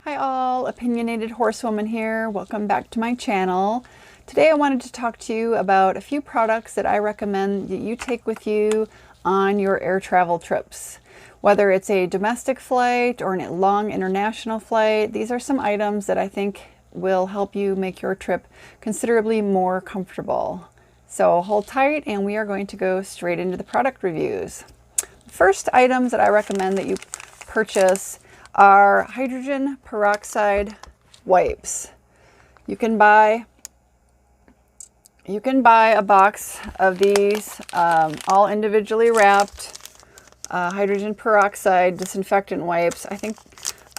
Hi all, Opinionated Horsewoman here. Welcome back to my channel. Today I wanted to talk to you about a few products that I recommend that you take with you on your air travel trips. Whether it's a domestic flight or a long international flight, these are some items that I think will help you make your trip considerably more comfortable. So hold tight and we are going to go straight into the product reviews. The first items that I recommend that you purchase are hydrogen peroxide wipes. You can buy a box of these, all individually wrapped hydrogen peroxide disinfectant wipes. I think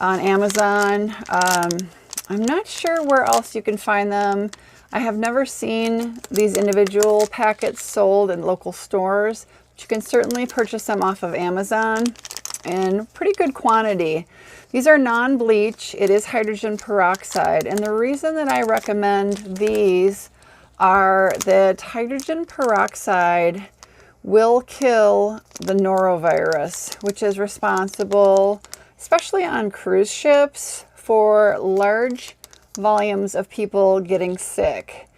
on Amazon. I'm not sure where else you can find them. I have never seen these individual packets sold in local stores, but you can certainly purchase them off of Amazon in pretty good quantity. These are non-bleach. It is hydrogen peroxide, and the reason that I recommend these are that hydrogen peroxide will kill the norovirus, which is responsible, especially on cruise ships, for large volumes of people getting sick.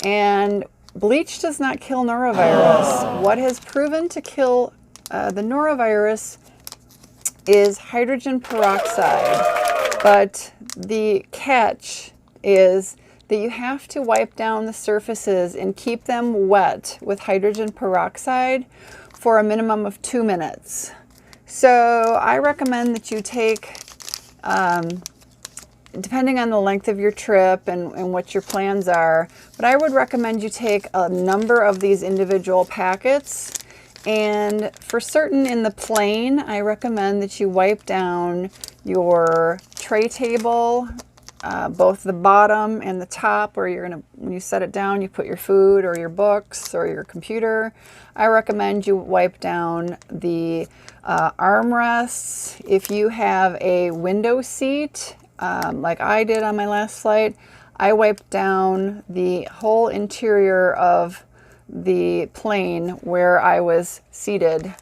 And bleach does not kill norovirus. What has proven to kill the norovirus is hydrogen peroxide. But the catch is that you have to wipe down the surfaces and keep them wet with hydrogen peroxide for a minimum of 2 minutes. So I recommend that you take, depending on the length of your trip and what your plans are, but I would recommend you take a number of these individual packets. And for certain in the plane, I recommend that you wipe down your tray table, both the bottom and the top, where you're gonna, when you set it down, you put your food or your books or your computer. I recommend you wipe down the armrests. If you have a window seat, like I did on my last flight, I wiped down the whole interior of the plane where I was seated.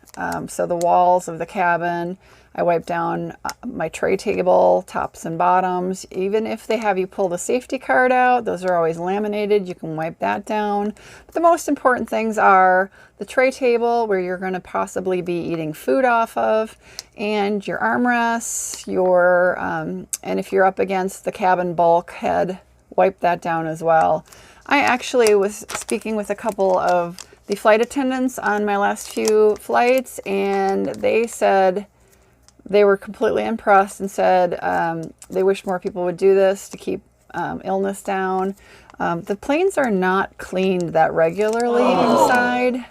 So the walls of the cabin, I wiped down my tray table, tops and bottoms. Even if they have you pull the safety card out, those are always laminated, you can wipe that down. But the most important things are the tray table, where you're going to possibly be eating food off of, and your armrests, your and if you're up against the cabin bulkhead, wipe that down as well. I actually was speaking with a couple of the flight attendants on my last few flights, and they said they were completely impressed and said they wish more people would do this to keep illness down. The planes are not cleaned that regularly inside.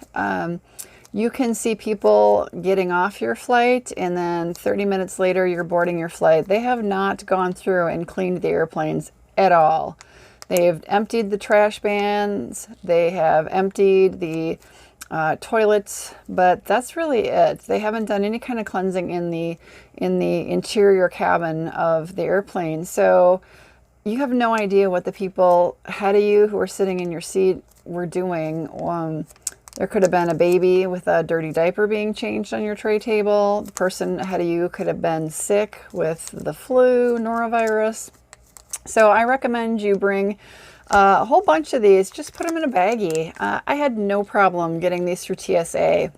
You can see people getting off your flight, and then 30 minutes later you're boarding your flight. They have not gone through and cleaned the airplanes at all. They've emptied the trash bans, they have emptied the toilets, but that's really it. They haven't done any kind of cleansing in the interior cabin of the airplane. So you have no idea what the people ahead of you who are sitting in your seat were doing. There could have been a baby with a dirty diaper being changed on your tray table. The person ahead of you could have been sick with the flu, norovirus. So I recommend you bring a whole bunch of these. Just put them in a baggie. I had no problem getting these through TSA.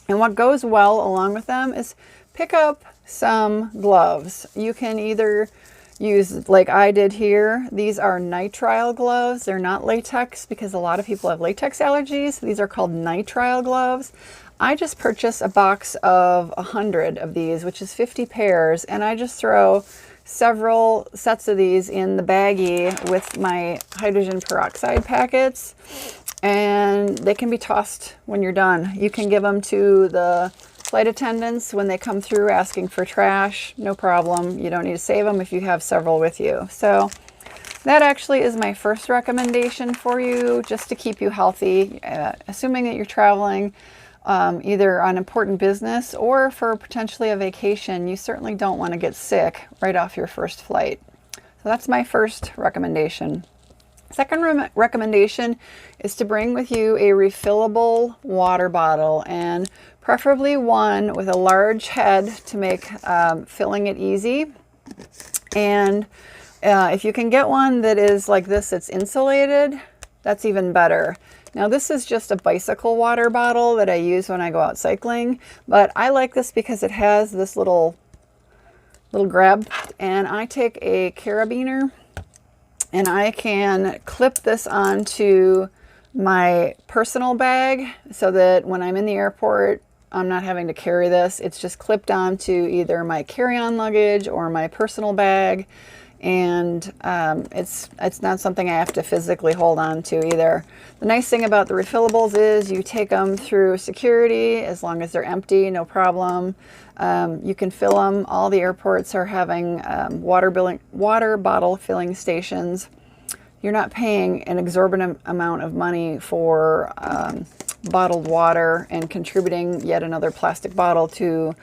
And what goes well along with them is pick up some gloves. You can either use, like I did here, these are nitrile gloves. They're not latex because a lot of people have latex allergies. These are called nitrile gloves. I just purchased a box of 100 of these, which is 50 pairs, and I just throw several sets of these in the baggie with my hydrogen peroxide packets, and they can be tossed when you're done. You can give them to the flight attendants when they come through asking for trash, no problem. You don't need to save them if you have several with you. So that actually is my first recommendation for you, just to keep you healthy, assuming that you're traveling either on important business or for potentially a vacation. You certainly don't want to get sick right off your first flight. So that's my first recommendation. Second recommendation is to bring with you a refillable water bottle, and preferably one with a large head to make filling it easy. And if you can get one that is like this, it's insulated, that's even better. Now this is just a bicycle water bottle that I use when I go out cycling, but I like this because it has this little grab, and I take a carabiner and I can clip this onto my personal bag so that when I'm in the airport, I'm not having to carry this. It's just clipped onto either my carry-on luggage or my personal bag. And it's not something I have to physically hold on to either. The nice thing about the refillables is you take them through security as long as they're empty, no problem. You can fill them. All the airports are having water bottle filling stations. You're not paying an exorbitant amount of money for bottled water and contributing yet another plastic bottle to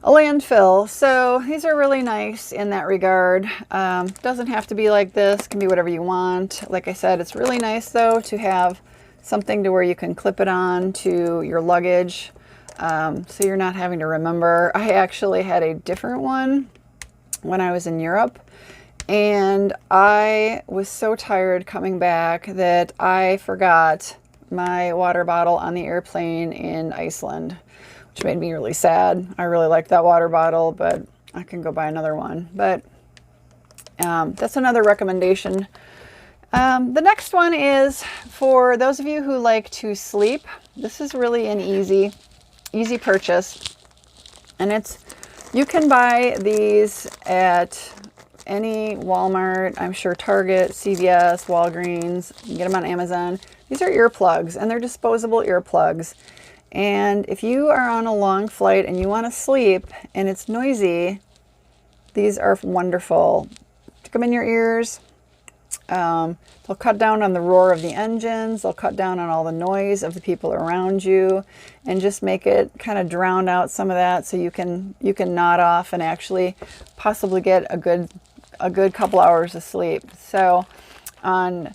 a landfill. So these are really nice in that regard. Doesn't have to be like this, can be whatever you want. Like I said, it's really nice though to have something to where you can clip it on to your luggage, so you're not having to remember. I actually had a different one when I was in Europe, and I was so tired coming back that I forgot my water bottle on the airplane in Iceland, which made me really sad. I really liked that water bottle, but I can go buy another one. But that's another recommendation. The next one is for those of you who like to sleep. This is really an easy purchase. And you can buy these at any Walmart, I'm sure Target, CVS, Walgreens. You can get them on Amazon. These are earplugs, and they're disposable earplugs. And if you are on a long flight and you want to sleep and it's noisy, these are wonderful. Stick them in your ears. They'll cut down on the roar of the engines. They'll cut down on all the noise of the people around you, and just make it kind of drown out some of that, so you can nod off and actually possibly get a good couple hours of sleep. So on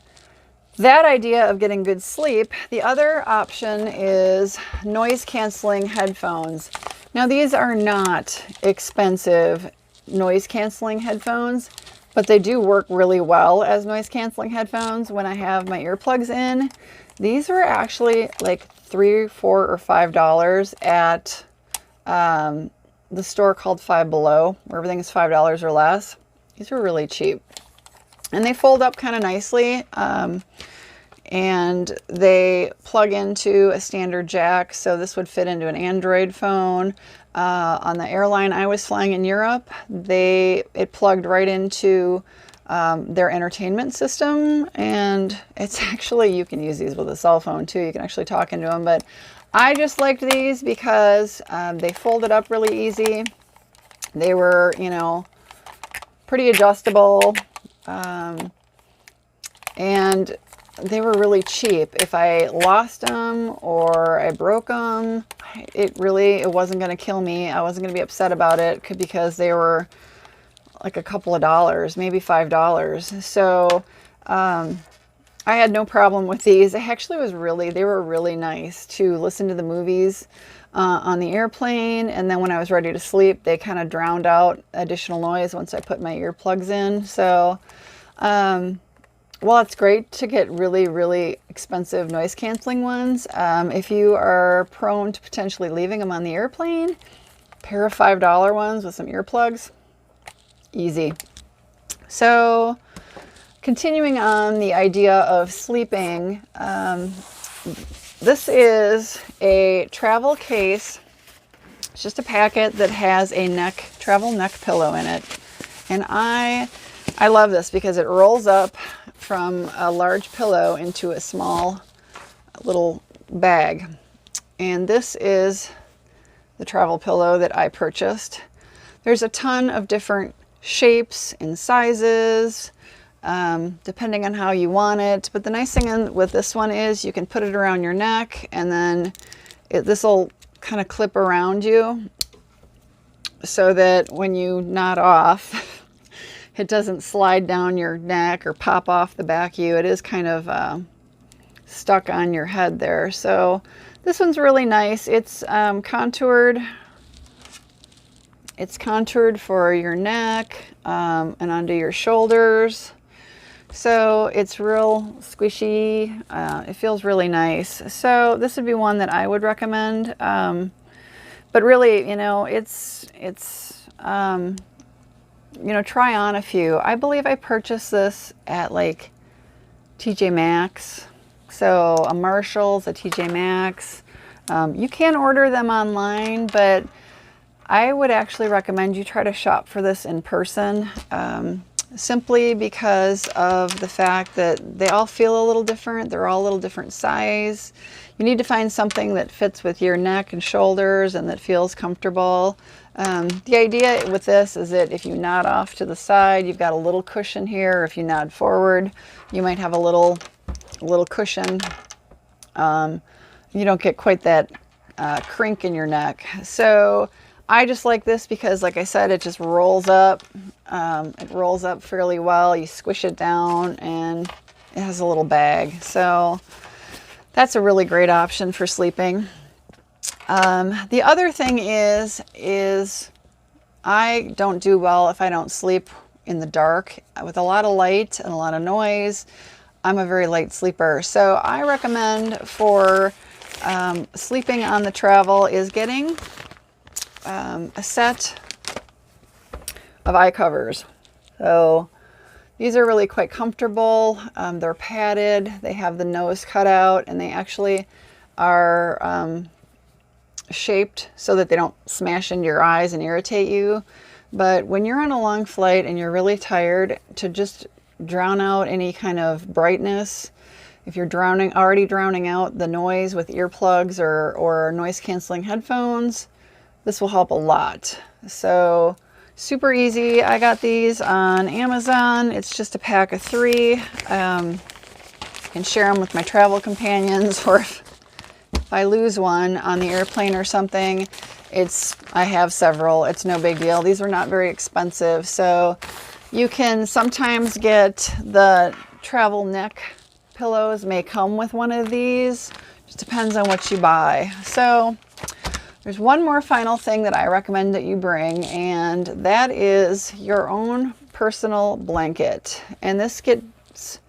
that idea of getting good sleep, the other option is noise canceling headphones. Now these are not expensive noise canceling headphones, but they do work really well as noise canceling headphones when I have my earplugs in. These were actually like $3, $4, or $5 at the store called Five Below, where everything is $5 or less. These were really cheap. And they fold up kind of nicely, and they plug into a standard jack, so this would fit into an Android phone. On the airline I was flying in Europe, it plugged right into their entertainment system, and it's actually, you can use these with a cell phone too. You can actually talk into them, but I just liked these because they folded up really easy. They were, pretty adjustable, and they were really cheap. If I lost them or I broke them, it wasn't going to kill me. I wasn't going to be upset about it because they were like a couple of dollars, maybe $5. So I had no problem with these. They were really nice to listen to the movies on the airplane, and then when I was ready to sleep, they kind of drowned out additional noise once I put my earplugs in. So well, it's great to get really, really expensive noise canceling ones. If you are prone to potentially leaving them on the airplane, a pair of $5 ones with some earplugs, easy. So continuing on the idea of sleeping, this is a travel case. It's just a packet that has a travel neck pillow in it. And I love this because it rolls up from a large pillow into a small little bag. And this is the travel pillow that I purchased. There's a ton of different shapes and sizes, depending on how you want it. But the nice thing with this one is you can put it around your neck, and then this will kind of clip around you so that when you nod off, it doesn't slide down your neck or pop off the back of you. It is kind of stuck on your head there. So this one's really nice. It's contoured It's contoured for your neck and onto your shoulders. So it's real squishy. It feels really nice. So this would be one that I would recommend. But really, you know, you know, try on a few. I believe I purchased this at like TJ Maxx. So a Marshall's, a TJ Maxx. You can order them online, but I would actually recommend you try to shop for this in person, simply because of the fact that they all feel a little different. They're all a little different size. You need to find something that fits with your neck and shoulders and that feels comfortable. The idea with this is that if you nod off to the side, you've got a little cushion here. If you nod forward, you might have a little cushion. You don't get quite that crink in your neck. So I just like this because, like I said, it just rolls up. It rolls up fairly well. You squish it down and it has a little bag. So that's a really great option for sleeping. The other thing is I don't do well if I don't sleep in the dark. With a lot of light and a lot of noise, I'm a very light sleeper. So I recommend for sleeping on the travel is getting a set of eye covers. So these are really quite comfortable. They're padded, they have the nose cut out, and they actually are shaped so that they don't smash into your eyes and irritate you. But when you're on a long flight and you're really tired, to just drown out any kind of brightness, if you're already drowning out the noise with earplugs or noise canceling headphones, this will help a lot. So super easy. I got these on Amazon. It's just a pack of 3. I can share them with my travel companions, or if I lose one on the airplane or something, I have several. It's no big deal. These are not very expensive. So you can sometimes get the travel neck pillows may come with one of these. Just depends on what you buy. So there's one more final thing that I recommend that you bring, and that is your own personal blanket. And this gets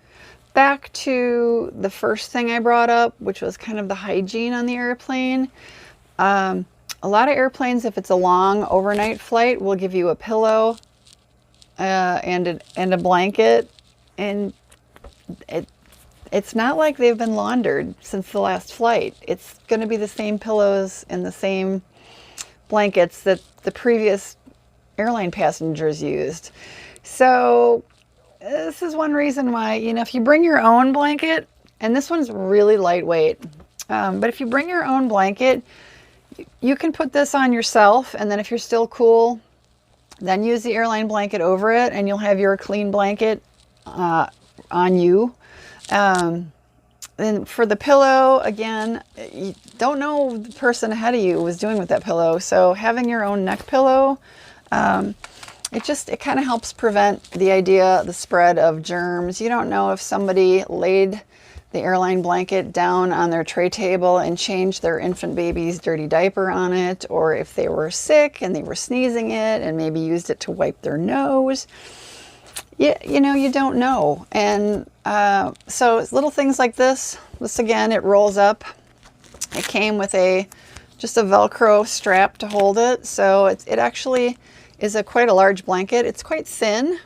back to the first thing I brought up, which was kind of the hygiene on the airplane. A lot of airplanes, if it's a long overnight flight, will give you a pillow and a blanket, and it's not like they've been laundered since the last flight. It's going to be the same pillows and the same blankets that the previous airline passengers used. So this is one reason why, you know, if you bring your own blanket, and this one's really lightweight, but if you bring your own blanket, you can put this on yourself, and then if you're still cool, then use the airline blanket over it, and you'll have your clean blanket on you. And for the pillow, again, you don't know the person ahead of you was doing with that pillow. So having your own neck pillow, it kind of helps prevent the spread of germs. You don't know if somebody laid the airline blanket down on their tray table and changed their infant baby's dirty diaper on it, or if they were sick and they were sneezing it and maybe used it to wipe their nose. You know, you don't know. And so little things like this again, it rolls up. It came with just a Velcro strap to hold it. So it actually is quite a large blanket. It's quite thin,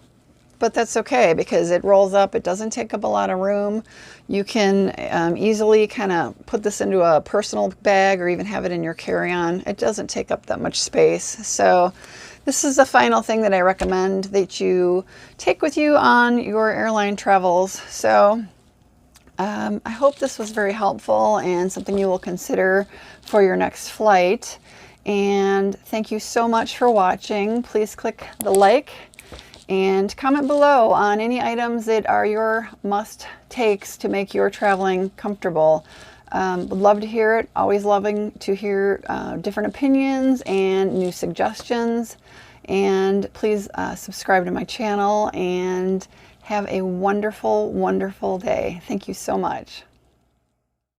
but that's okay because it rolls up. It doesn't take up a lot of room. You can easily kind of put this into a personal bag or even have it in your carry-on. It doesn't take up that much space. So this is the final thing that I recommend that you take with you on your airline travels. So I hope this was very helpful and something you will consider for your next flight. And thank you so much for watching. Please click the like and comment below on any items that are your must-takes to make your traveling comfortable. Would love to hear it. Always loving to hear different opinions and new suggestions. And please subscribe to my channel and have a wonderful, wonderful day. Thank you so much.